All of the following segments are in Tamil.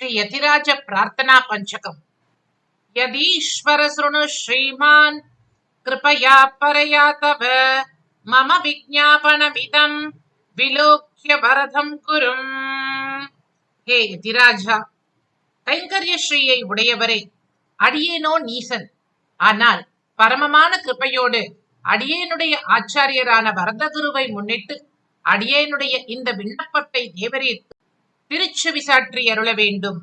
श्री यतिराज प्रार्थना पंचकम्। यदीश्वर शृणु श्रीमान् कृपया परया तव मम विज्ञापनमिदं विलोक्य वरदं कुरुम्। हे यतिराजा, கைங்கரிய ஸ்ரீயை உடையவரே, அடியேனோ நீசன். ஆனால் பரமமான கிருபையோடு அடியேனுடைய ஆச்சாரியரான வரதகுருவை முன்னிட்டு அடியேனுடைய இந்த விண்ணப்பத்தை தேவரீர் திருச்செவி சாற்றி அருள வேண்டும்.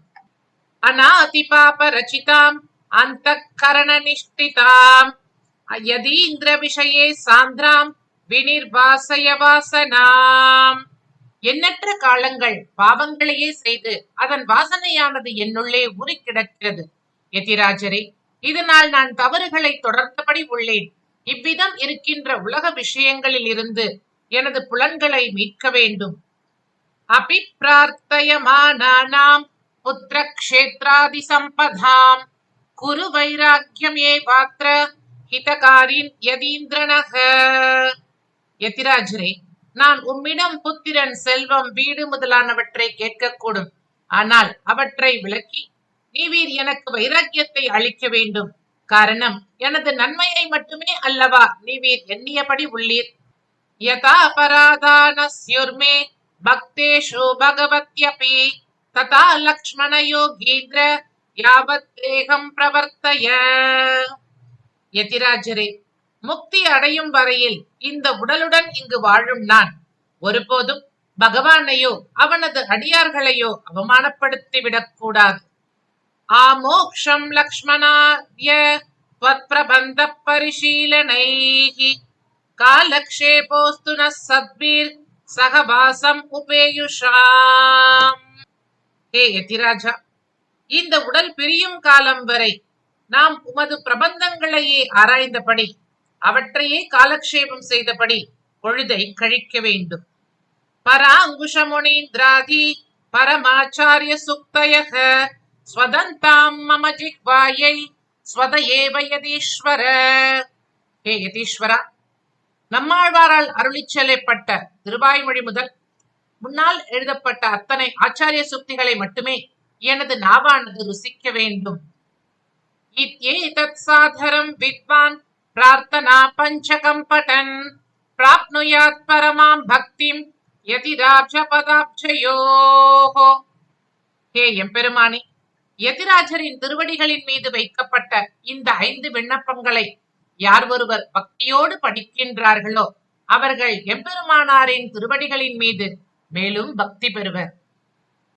அநாதி பாப ரச்சிதாம் அந்த கரண நிஷ்டிதாம் யதீந்திர விஷயே சாந்திராம் வினிர்வாசய வாசனாம். எண்ணற்ற காலங்கள் பாவங்களையே செய்து அதன் வாசனையானது என்னுள்ளே ஊறி கிடக்கிறது. யதிராஜரே, இதனால் நான் தவறுகளை தொடர்ந்தபடி உள்ளேன். இவ்விதம் இருக்கின்ற உலக விஷயங்களில் இருந்து எனது புலன்களை மீட்க வேண்டும். அபி பிரார்த்தயமானானாம் புத்திர க்ஷேத்ராதி சம்பதாம் குரு வைராக்கியம் ஏவாத்ர ஹிதகாரின் யதீந்திரனக. யதிராஜரே, நான் உம்மிடம் புத்திரன், செல்வம், வீடு முதலானவற்றை கேட்கக்கூடும். ஆனால் அவற்றை விளக்கி நீவீர் எனக்கு வைராக்கியத்தை அளிக்க வேண்டும். காரணம், எனது நன்மையை மட்டுமே அல்லவா நீவீர் எண்ணியபடி உள்ளீர். யதா பராதானஸ்யுர்மே பக்தேஷு பகவத்யபி ததா லக்ஷ்மண யோகீந்திர யாவத் தேகம் பிரவர்த்தய. யதிராஜரே, முக்தி அடையும் வரையில் இந்த உடலுடன் இங்கு வாழும் நான் ஒருபோதும் பகவானையோ அவனது அடியார்களையோ அவமானப்படுத்திவிடக் கூடாது. ஆமோக்ஷம் லக்ஷ்மணாய த்வத்பிரபந்த பரிசீலனைஹி காலக்ஷேபோஸ்து ந சத்பீர் சகவாசம் உபேயுஷாம். ஹே யதிராஜா, இந்த உடல் பிரியும் காலம் வரை நாம் உமது பிரபந்தங்களையே ஆராய்ந்தபடி அவற்றையே காலக்ஷேபம் செய்தபடி பொழுதை கழிக்க வேண்டும். பராங்குஷமுனீந்திராதி பரமாச்சாரிய சுக்தயக ஸ்வதந்தாம் மம ஜிஹ்வாயை ஸ்வத ஏவ யதீஸ்வர. ஹே யதீஸ்வரா, நம்மாழ்வாரால் அருளிச் செல்லப்பட்ட திருவாய்மொழி முதல் முன்னால் எழுதப்பட்ட அத்தனை ஆச்சாரிய சுக்திகளை மட்டுமே எனது நாவானது ருசிக்க வேண்டும். இத்யேதத் சாதரம் வித்வான் பிரார்த்தனா பஞ்சகம் படன் பிராப்னுயாத் பரமாம் பக்திம் யதிராஜ பதாப்ஜயோஹோ. ஹே எம்பெருமானே, யதிராஜரின் திருவடிகளின் மீது வைக்கப்பட்ட இந்த 5 விண்ணப்பங்களை யார் ஒருவர் பக்தியோடு படிக்கின்றார்களோ அவர்கள் எம்பெருமானாரின் திருவடிகளின் மீது மேலும் பக்தி பெறுவர்.